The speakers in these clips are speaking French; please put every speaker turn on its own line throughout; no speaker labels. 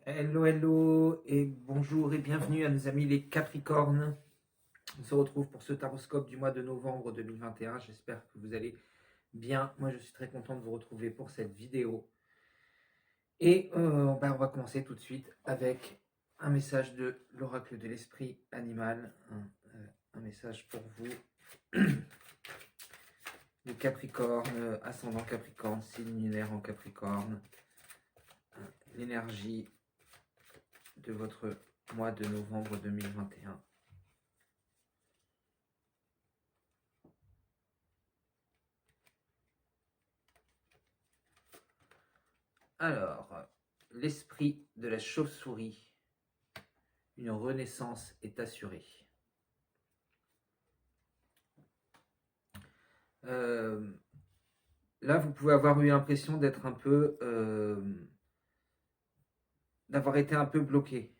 Hello, hello et bonjour et bienvenue à nos amis les Capricornes. On se retrouve pour ce taroscope du mois de novembre 2021. J'espère que vous allez bien. Moi, je suis très content de vous retrouver pour cette vidéo. Et on va commencer tout de suite avec un message de l'oracle de l'esprit animal. Un message pour vous, les Capricornes, ascendant Capricorne, signe lunaire en Capricorne. L'énergie de votre mois de novembre 2021. Alors, l'esprit de la chauve-souris, une renaissance est assurée. Là, vous pouvez avoir eu l'impression d'être un peu, d'avoir été un peu bloqué.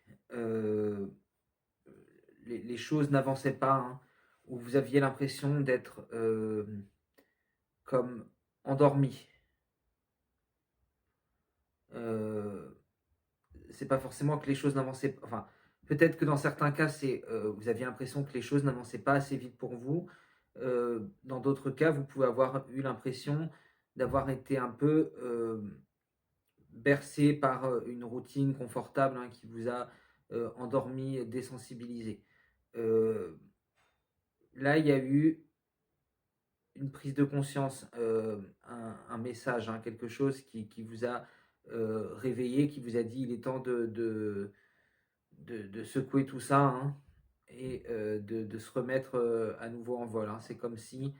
Les choses n'avançaient pas, hein, ou vous aviez l'impression d'être comme endormi. C'est pas forcément que les choses n'avançaient pas. Enfin, peut-être que dans certains cas, vous aviez l'impression que les choses n'avançaient pas assez vite pour vous. Dans d'autres cas, vous pouvez avoir eu l'impression d'avoir été un peu bercé par une routine confortable, hein, qui vous a endormi, désensibilisé. Là, il y a eu une prise de conscience, un message, hein, quelque chose qui vous a réveillé, qui vous a dit il est temps de secouer tout ça, hein, et de se remettre à nouveau en vol, hein. C'est comme si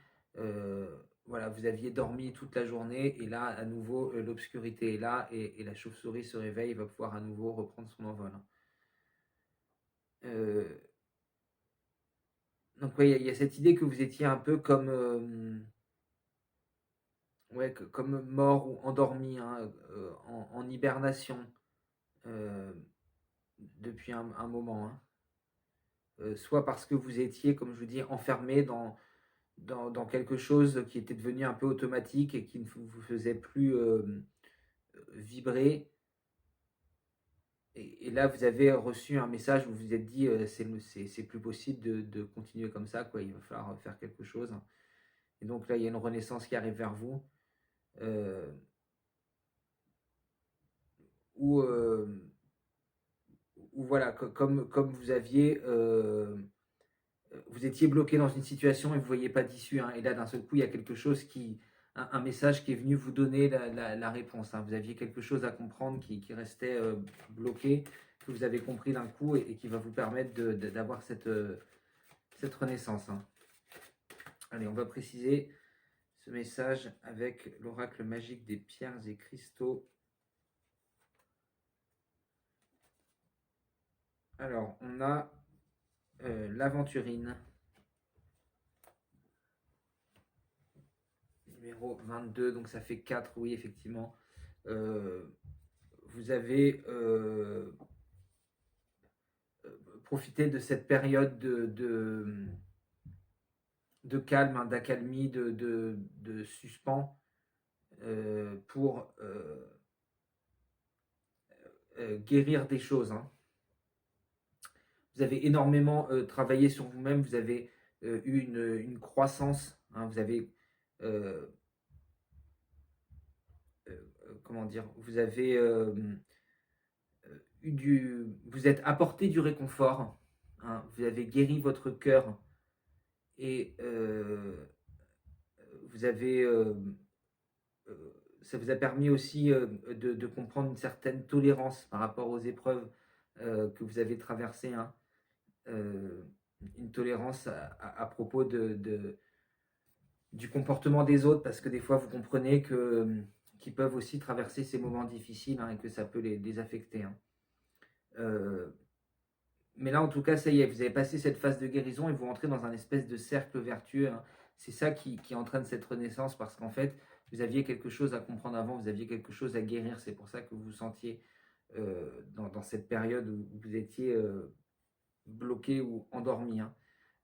voilà, vous aviez dormi toute la journée et là, à nouveau, l'obscurité est là et la chauve-souris se réveille et va pouvoir à nouveau reprendre son envol, hein. Donc ouais, il y a cette idée que vous étiez un peu comme, ouais, comme mort ou endormi, hein, en hibernation, euh, depuis un moment, hein. Soit parce que vous étiez, comme je vous dis, enfermé dans quelque chose qui était devenu un peu automatique et qui ne vous faisait plus vibrer. Et là, vous avez reçu un message où vous vous êtes dit c'est plus possible de continuer comme ça, quoi. Il va falloir faire quelque chose. Et donc là, il y a une renaissance qui arrive vers vous. Euh, où, où voilà, comme vous aviez vous étiez bloqué dans une situation et vous ne voyez pas d'issue, hein. Et là, d'un seul coup, il y a quelque chose un message qui est venu vous donner la réponse, hein. Vous aviez quelque chose à comprendre qui restait bloqué, que vous avez compris d'un coup et qui va vous permettre d'avoir cette renaissance, hein. Allez, on va préciser ce message avec l'oracle magique des pierres et cristaux. Alors, on a l'aventurine, numéro 22, donc ça fait 4, oui, effectivement. Vous avez profité de cette période de calme, hein, d'accalmie, de suspens pour guérir des choses, hein. Vous avez énormément travaillé sur vous-même, vous avez eu une croissance, hein, vous avez euh, comment dire, vous avez vous êtes apporté du réconfort, hein, vous avez guéri votre cœur et vous avez ça vous a permis aussi de comprendre une certaine tolérance par rapport aux épreuves que vous avez traversées, hein. Euh, une tolérance à propos du comportement des autres, parce que des fois vous comprenez qu'ils peuvent aussi traverser ces moments difficiles, hein, et que ça peut les affecter, hein. Euh, mais là, en tout cas, ça y est, vous avez passé cette phase de guérison et vous rentrez dans un espèce de cercle vertueux, hein. C'est ça qui entraîne cette renaissance, parce qu'en fait, vous aviez quelque chose à comprendre avant, vous aviez quelque chose à guérir. C'est pour ça que vous vous sentiez dans cette période où vous étiez bloqué ou endormi, hein.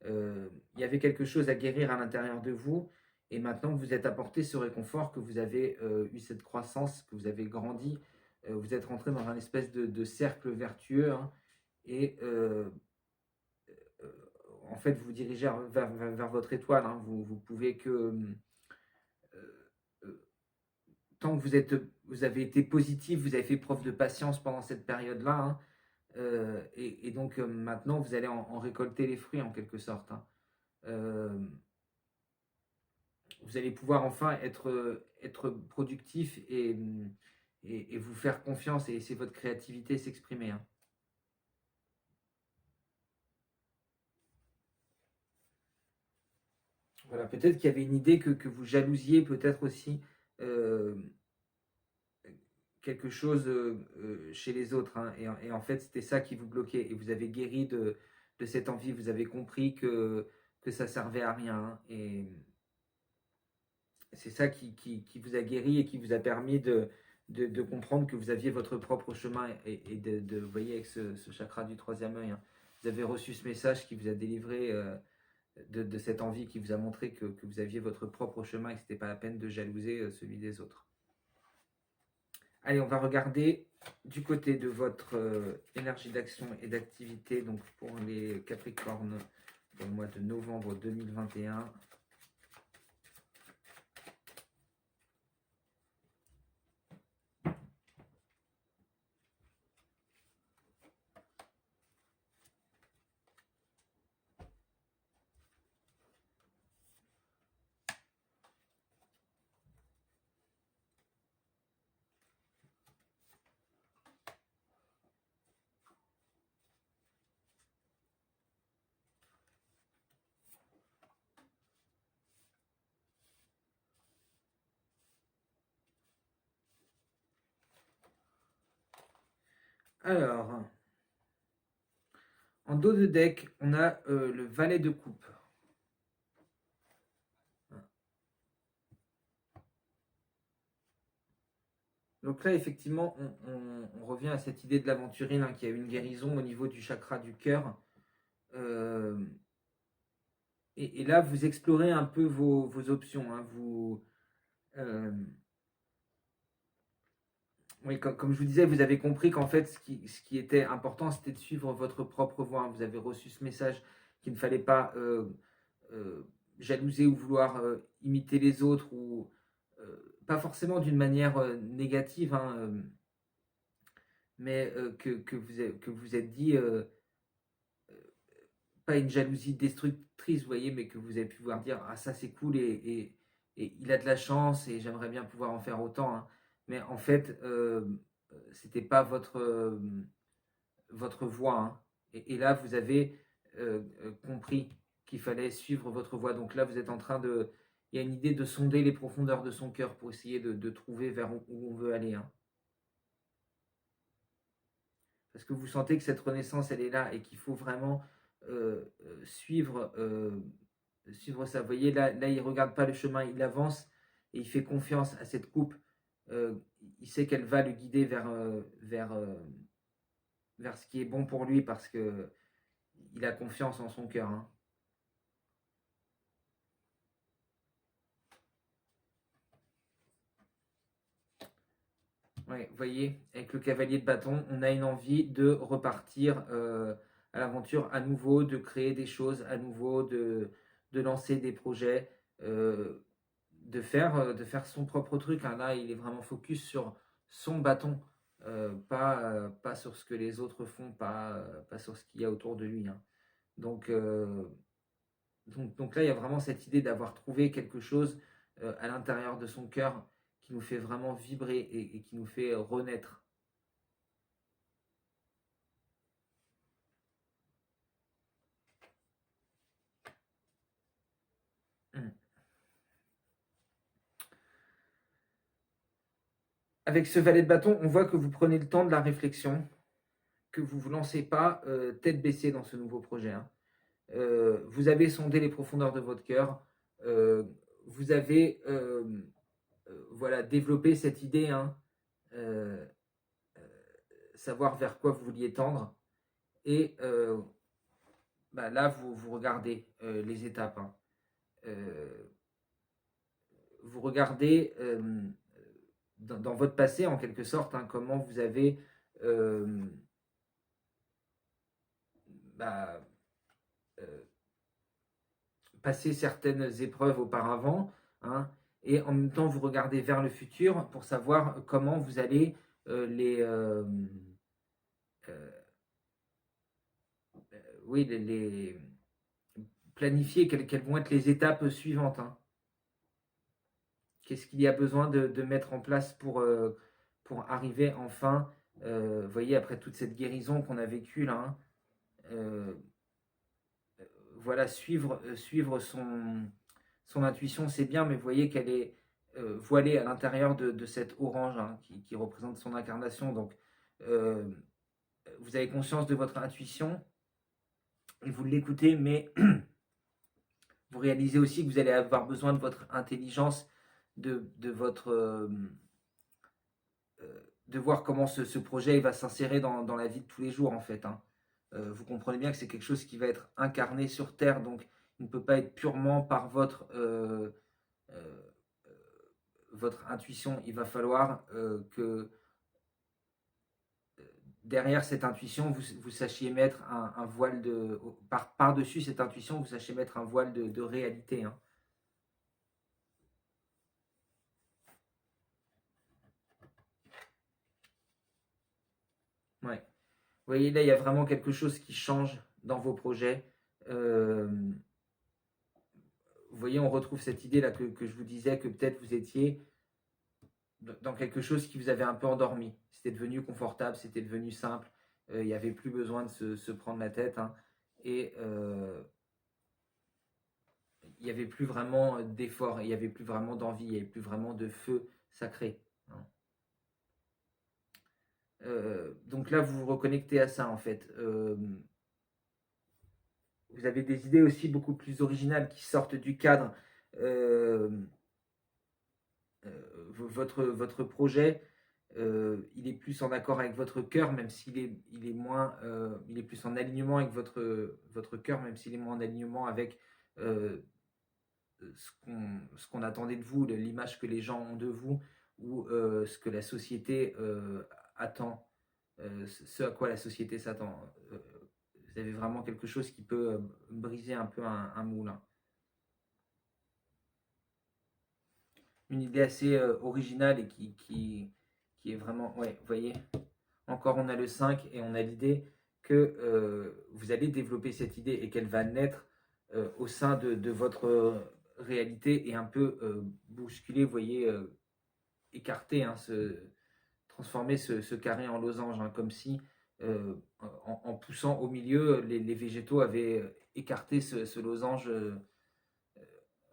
Il y avait quelque chose à guérir à l'intérieur de vous, et maintenant que vous êtes apporté ce réconfort, que vous avez eu cette croissance, que vous avez grandi, vous êtes rentré dans un espèce de cercle vertueux, hein, et en fait, vous vous dirigez vers votre étoile, hein. Vous pouvez que, euh, tant que vous avez été positif, vous avez fait preuve de patience pendant cette période-là, hein, et donc maintenant, vous allez en récolter les fruits en quelque sorte, hein. Euh, vous allez pouvoir enfin être productif et vous faire confiance et laisser votre créativité s'exprimer, hein. Voilà, peut-être qu'il y avait une idée que vous jalousiez peut-être aussi euh, quelque chose chez les autres, hein, et en fait c'était ça qui vous bloquait et vous avez guéri de cette envie, vous avez compris que ça servait à rien, hein, et c'est ça qui vous a guéri et qui vous a permis de comprendre que vous aviez votre propre chemin et vous voyez avec ce chakra du troisième œil, hein, vous avez reçu ce message qui vous a délivré de cette envie, qui vous a montré que vous aviez votre propre chemin et que ce n'était pas la peine de jalouser celui des autres. Allez, on va regarder du côté de votre énergie d'action et d'activité, donc pour les Capricornes, dans le mois de novembre 2021. Alors, en dos de deck, on a le valet de coupe. Donc là, effectivement, on revient à cette idée de l'aventurine, hein, qui a une guérison au niveau du chakra du cœur. Euh, et là, vous explorez un peu vos options, hein. Euh, oui, comme je vous disais, vous avez compris qu'en fait, ce qui était important, c'était de suivre votre propre voie, hein. Vous avez reçu ce message qu'il ne fallait pas euh, jalouser ou vouloir imiter les autres, ou pas forcément d'une manière négative, hein, mais que vous êtes dit, pas une jalousie destructrice, vous voyez, mais que vous avez pu pouvoir dire, ah ça c'est cool, et il a de la chance et j'aimerais bien pouvoir en faire autant, hein. Mais en fait, c'était pas votre voie, hein. Et là, vous avez compris qu'il fallait suivre votre voie. Donc là, vous êtes en train de... Il y a une idée de sonder les profondeurs de son cœur pour essayer de trouver vers où on veut aller, hein. Parce que vous sentez que cette renaissance, elle est là et qu'il faut vraiment suivre ça. Vous voyez, là, il ne regarde pas le chemin, il avance et il fait confiance à cette coupe. Euh, il sait qu'elle va le guider vers ce qui est bon pour lui parce que il a confiance en son cœur, hein. Ouais, vous voyez, avec le cavalier de bâton, on a une envie de repartir à l'aventure à nouveau, de créer des choses à nouveau, de lancer des projets, euh, de faire son propre truc, hein. Là, il est vraiment focus sur son bâton, pas sur ce que les autres font, pas sur ce qu'il y a autour de lui, hein. Donc, donc là, il y a vraiment cette idée d'avoir trouvé quelque chose à l'intérieur de son cœur qui nous fait vraiment vibrer et qui nous fait renaître. Mm. Avec ce valet de bâton, on voit que vous prenez le temps de la réflexion, que vous ne vous lancez pas tête baissée dans ce nouveau projet, hein. Vous avez sondé les profondeurs de votre cœur, euh, vous avez voilà, développé cette idée, hein, euh, savoir vers quoi vous vouliez tendre, et bah, là, vous regardez les étapes, hein. Euh, vous regardez dans votre passé, en quelque sorte, hein, comment vous avez bah, passé certaines épreuves auparavant, hein, et en même temps vous regardez vers le futur pour savoir comment vous allez euh, oui, planifier, quelles vont être les étapes suivantes, hein. Qu'est-ce qu'il y a besoin de mettre en place pour arriver enfin, vous voyez, après toute cette guérison qu'on a vécue là, hein, euh, voilà, suivre son intuition, c'est bien, mais vous voyez qu'elle est voilée à l'intérieur de cette orange, hein, qui représente son incarnation. Donc, euh, vous avez conscience de votre intuition et vous l'écoutez, mais vous réalisez aussi que vous allez avoir besoin de votre intelligence, de votre de voir comment ce projet va s'insérer dans la vie de tous les jours, en fait, hein. Vous comprenez bien que c'est quelque chose qui va être incarné sur Terre, donc il ne peut pas être purement par euh, votre intuition. Il va falloir que derrière cette intuition, vous sachiez mettre un voile par-dessus cette intuition, vous sachiez mettre un voile de réalité, hein. Ouais. Vous voyez, là, il y a vraiment quelque chose qui change dans vos projets. Euh, vous voyez, on retrouve cette idée là que je vous disais, que peut-être vous étiez dans quelque chose qui vous avait un peu endormi. C'était devenu confortable, c'était devenu simple. Il n'y avait plus besoin de se prendre la tête, hein. Et il n'y avait plus vraiment d'effort, il n'y avait plus vraiment d'envie, il n'y avait plus vraiment de feu sacré, hein. Donc là, vous vous reconnectez à ça, en fait. Vous avez des idées aussi beaucoup plus originales qui sortent du cadre. Euh, votre projet, il est plus en accord avec votre cœur, même il est moins, il est plus en alignement avec votre cœur, même s'il est moins en alignement avec euh, ce qu'on attendait de vous, l'image que les gens ont de vous, ou ce que la société attend, ce à quoi la société s'attend. Vous avez vraiment quelque chose qui peut briser un peu un moule, hein. Une idée assez originale et qui est vraiment, ouais, vous voyez, encore on a le 5 et on a l'idée que vous allez développer cette idée et qu'elle va naître au sein de votre réalité et un peu bousculer, vous voyez, écarter, hein, transformer ce carré en losange, hein, comme si en poussant au milieu, les végétaux avaient écarté ce losange,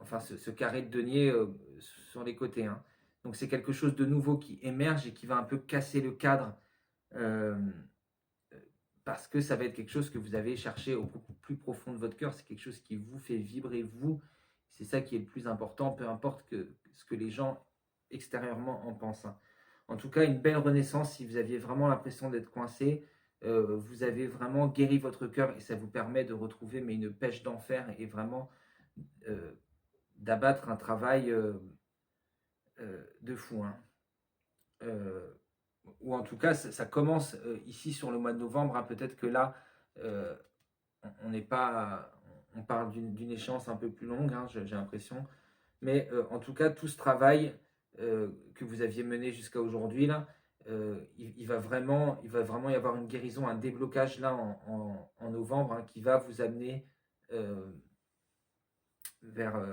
enfin ce carré de denier sur les côtés, hein. Donc c'est quelque chose de nouveau qui émerge et qui va un peu casser le cadre. euh, Parce que ça va être quelque chose que vous avez cherché au plus profond de votre cœur, c'est quelque chose qui vous fait vibrer vous, c'est ça qui est le plus important, peu importe ce que les gens extérieurement en pensent, hein. En tout cas, une belle renaissance, si vous aviez vraiment l'impression d'être coincé, vous avez vraiment guéri votre cœur et ça vous permet de retrouver mais une pêche d'enfer et vraiment euh, d'abattre un travail de fou, hein. Euh, ou en tout cas, ça commence ici sur le mois de novembre, hein. Peut-être que là, euh, on n'est pas, on parle d'une échéance un peu plus longue, hein, j'ai l'impression. Mais en tout cas, tout ce travail que vous aviez mené jusqu'à aujourd'hui, là, il va vraiment y avoir une guérison, un déblocage là en novembre, hein, qui va vous amener euh, vers,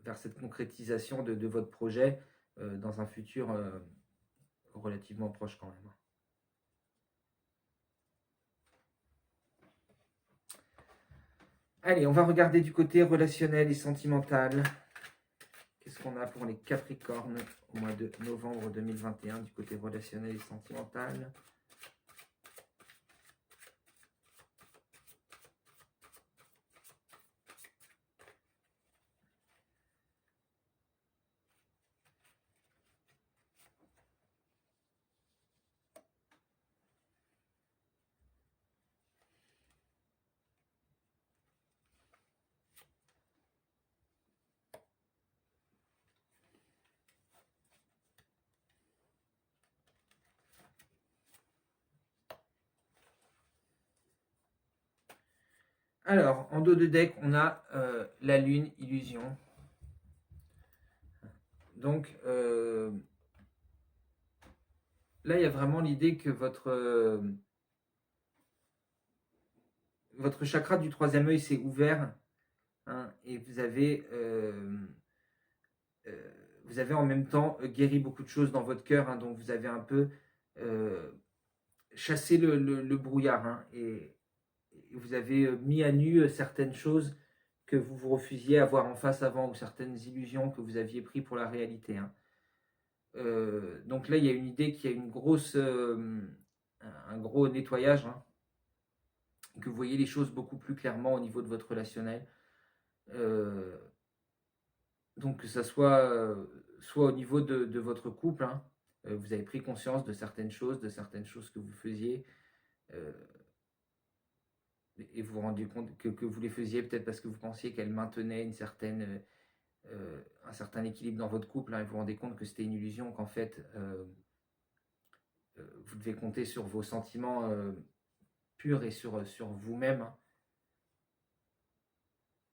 vers cette concrétisation de votre projet dans un futur relativement proche quand même. Allez, on va regarder du côté relationnel et sentimental. Qu'est-ce qu'on a pour les Capricornes au mois de novembre 2021 du côté relationnel et sentimental? Alors, en dos de deck, on a la lune, illusion. Donc, là, il y a vraiment l'idée que votre chakra du troisième œil s'est ouvert, hein, et vous avez en même temps guéri beaucoup de choses dans votre cœur, hein, donc vous avez un peu chassé le brouillard, hein, et vous avez mis à nu certaines choses que vous vous refusiez à voir en face avant, ou certaines illusions que vous aviez prises pour la réalité, hein. Donc là, il y a une idée qu'il y a un gros nettoyage, hein, que vous voyez les choses beaucoup plus clairement au niveau de votre relationnel. Donc que ça soit au niveau de votre couple, hein, vous avez pris conscience de certaines choses que vous faisiez, euh, et vous vous rendez compte que vous les faisiez peut-être parce que vous pensiez qu'elles maintenaient un certain équilibre dans votre couple, hein, et vous vous rendez compte que c'était une illusion, qu'en fait, vous devez compter sur vos sentiments purs et sur vous-même,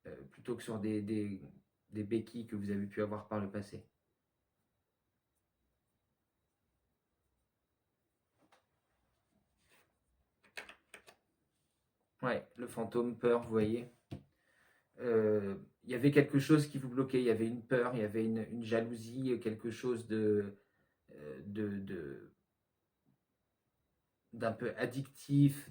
hein, plutôt que sur des béquilles que vous avez pu avoir par le passé. Ouais, le fantôme, peur, vous voyez. Il y avait quelque chose qui vous bloquait, il y avait une peur, il y avait une jalousie, quelque chose d'un peu addictif,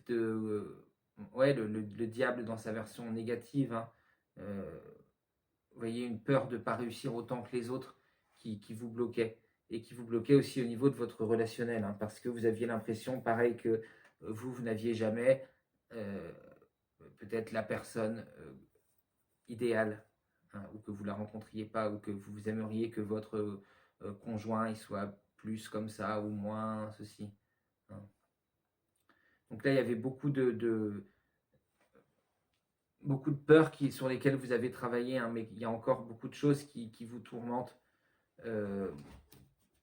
ouais, le diable dans sa version négative, hein. Vous voyez, une peur de ne pas réussir autant que les autres qui vous bloquait, et qui vous bloquait aussi au niveau de votre relationnel, hein, parce que vous aviez l'impression, pareil, que vous n'aviez jamais euh, peut-être la personne idéale, hein, ou que vous ne la rencontriez pas, ou que vous aimeriez que votre conjoint il soit plus comme ça ou moins ceci, hein. Donc là, il y avait beaucoup de peurs sur lesquelles vous avez travaillé, hein, mais il y a encore beaucoup de choses qui vous tourmentent. Euh,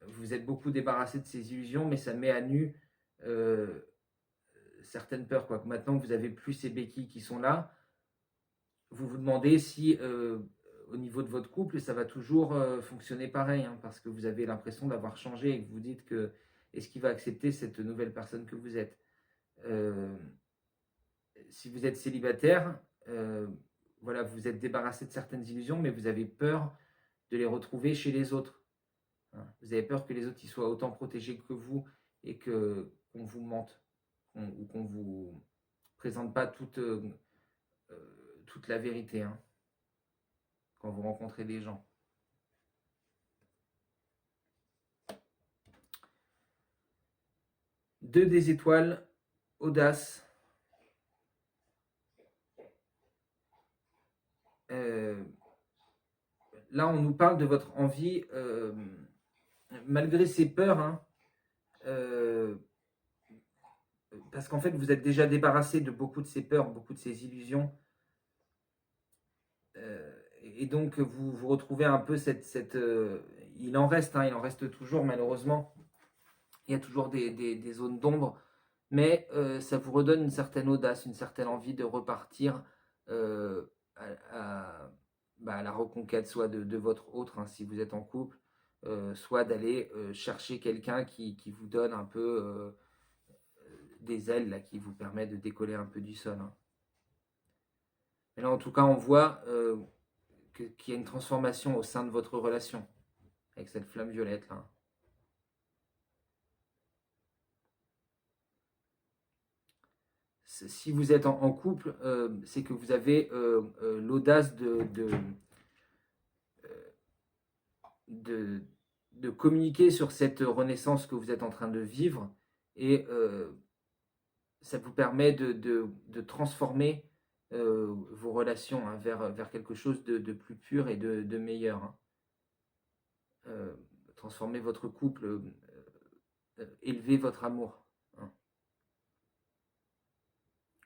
vous êtes beaucoup débarrassé de ces illusions, mais ça met à nu euh, certaines peurs, quoi. Maintenant que vous avez plus ces béquilles qui sont là, vous vous demandez si au niveau de votre couple, ça va toujours fonctionner pareil, hein, parce que vous avez l'impression d'avoir changé, et que vous dites que est-ce qu'il va accepter cette nouvelle personne que vous êtes. Euh, si vous êtes célibataire, voilà, vous êtes débarrassé de certaines illusions, mais vous avez peur de les retrouver chez les autres, hein. Vous avez peur que les autres y soient autant protégés que vous, et qu'on vous mente, ou qu'on vous présente pas toute la vérité, hein, quand vous rencontrez des gens. Deux des étoiles, audace. Euh, Là, on nous parle de votre envie, malgré ces peurs, hein, euh, parce qu'en fait, vous êtes déjà débarrassé de beaucoup de ces peurs, beaucoup de ces illusions. Et donc, vous vous retrouvez un peu il en reste, hein, il en reste toujours, malheureusement. Il y a toujours des zones d'ombre, mais ça vous redonne une certaine audace, une certaine envie de repartir euh, à la reconquête, soit de votre autre, hein, si vous êtes en couple, soit d'aller chercher quelqu'un qui vous donne un peu des ailes, là, qui vous permet de décoller un peu du sol, hein. Et là, en tout cas, on voit qu'il y a une transformation au sein de votre relation, avec cette flamme violette là. Si vous êtes en couple, c'est que vous avez l'audace de, de communiquer sur cette renaissance que vous êtes en train de vivre, et ça vous permet de transformer vos relations, hein, vers quelque chose de plus pur et de meilleur, hein. Euh, Transformer votre couple, élever votre amour, hein,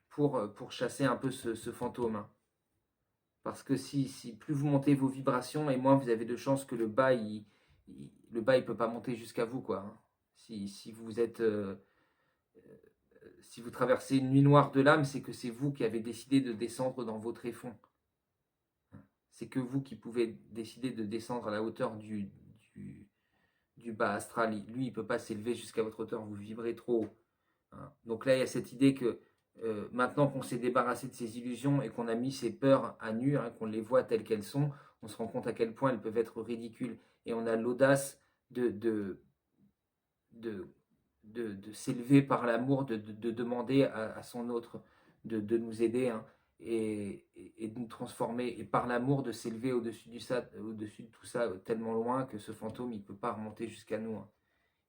pour chasser un peu ce fantôme, hein. Parce que si plus vous montez vos vibrations, et moins vous avez de chances que le bas il peut pas monter jusqu'à vous, quoi, hein. Si vous êtes si vous traversez une nuit noire de l'âme, c'est que c'est vous qui avez décidé de descendre dans vos tréfonds. C'est que vous qui pouvez décider de descendre à la hauteur du bas astral. Lui, il ne peut pas s'élever jusqu'à votre hauteur, vous vibrez trop haut. Donc là, il y a cette idée que maintenant qu'on s'est débarrassé de ces illusions et qu'on a mis ces peurs à nu, qu'on les voit telles qu'elles sont, on se rend compte à quel point elles peuvent être ridicules. Et on a l'audace de s'élever par l'amour, de demander à son autre de nous aider, et de nous transformer. Et par l'amour, de s'élever au-dessus de tout ça, tellement loin que ce fantôme, il ne peut pas remonter jusqu'à nous.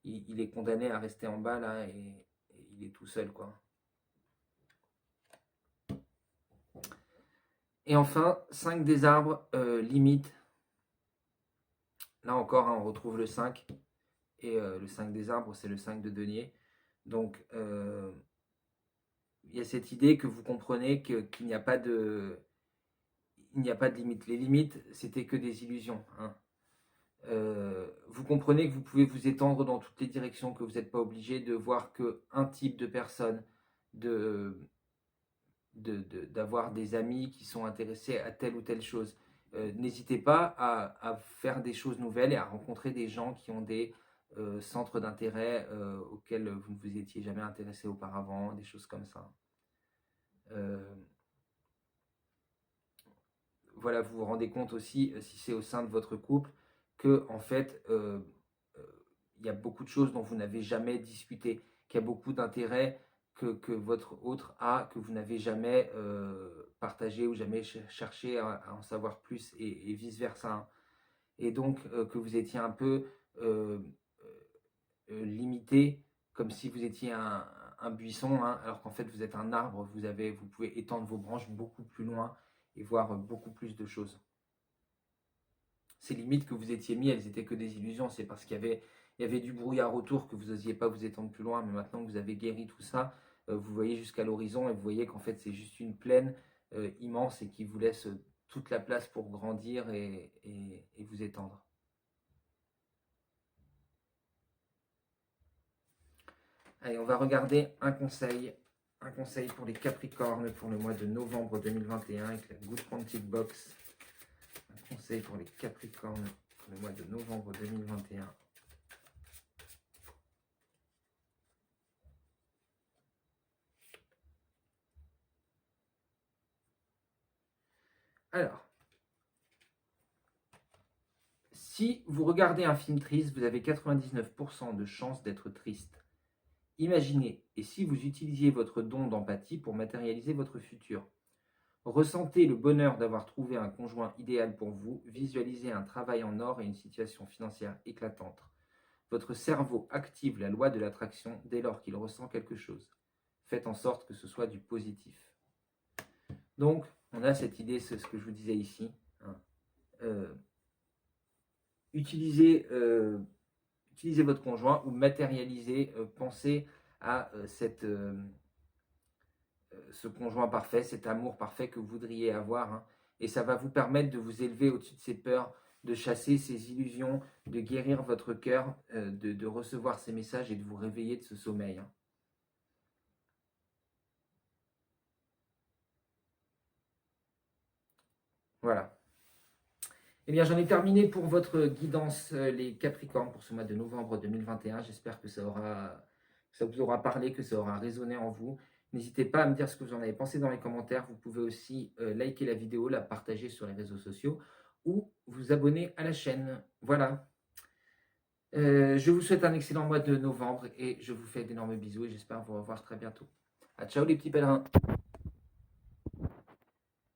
Il est condamné à rester en bas, là, et il est tout seul, quoi. Et enfin, 5 des arbres, limite. Là encore, on retrouve le 5. Et le 5 des arbres, c'est le 5 de denier. Donc, il y a cette idée que vous comprenez qu'il n'y a pas de limite. Les limites, c'était que des illusions. Vous comprenez que vous pouvez vous étendre dans toutes les directions, que vous n'êtes pas obligé de voir qu'un type de personne, d'avoir des amis qui sont intéressés à telle ou telle chose. N'hésitez pas à faire des choses nouvelles et à rencontrer des gens qui ont des centres d'intérêt auxquels vous ne vous étiez jamais intéressé auparavant, des choses comme ça. Voilà, vous vous rendez compte aussi, si c'est au sein de votre couple, que en fait, il y a beaucoup de choses dont vous n'avez jamais discuté, qu'il y a beaucoup d'intérêts que votre autre a, que vous n'avez jamais partagé ou jamais cherché à en savoir plus, et vice-versa. Et donc, que vous étiez un peu limité, comme si vous étiez un buisson, alors qu'en fait, vous êtes un arbre, vous pouvez étendre vos branches beaucoup plus loin et voir beaucoup plus de choses. Ces limites que vous étiez mis, elles étaient que des illusions. C'est parce qu'il y avait du brouillard autour que vous n'osiez pas vous étendre plus loin. Mais maintenant que vous avez guéri tout ça, vous voyez jusqu'à l'horizon et vous voyez qu'en fait c'est juste une plaine immense et qui vous laisse toute la place pour grandir et vous étendre. Allez, on va regarder un conseil pour les Capricornes pour le mois de novembre 2021 avec la Good Quantic Box. Un conseil pour les Capricornes pour le mois de novembre 2021. Alors, si vous regardez un film triste, vous avez 99% de chances d'être triste. Imaginez, et si vous utilisiez votre don d'empathie pour matérialiser votre futur? Ressentez le bonheur d'avoir trouvé un conjoint idéal pour vous, visualisez un travail en or et une situation financière éclatante. Votre cerveau active la loi de l'attraction dès lors qu'il ressent quelque chose. Faites en sorte que ce soit du positif. Donc, on a cette idée, c'est ce que je vous disais ici. Utilisez votre conjoint ou matérialisez, pensez à ce conjoint parfait, cet amour parfait que vous voudriez avoir. Et ça va vous permettre de vous élever au-dessus de ces peurs, de chasser ces illusions, de guérir votre cœur, de recevoir ces messages et de vous réveiller de ce sommeil. Voilà. Eh bien, j'en ai terminé pour votre guidance, les Capricornes, pour ce mois de novembre 2021. J'espère que ça vous aura parlé, que ça aura résonné en vous. N'hésitez pas à me dire ce que vous en avez pensé dans les commentaires. Vous pouvez aussi liker la vidéo, la partager sur les réseaux sociaux ou vous abonner à la chaîne. Voilà. Je vous souhaite un excellent mois de novembre et je vous fais d'énormes bisous et j'espère vous revoir très bientôt. À ciao les petits pèlerins.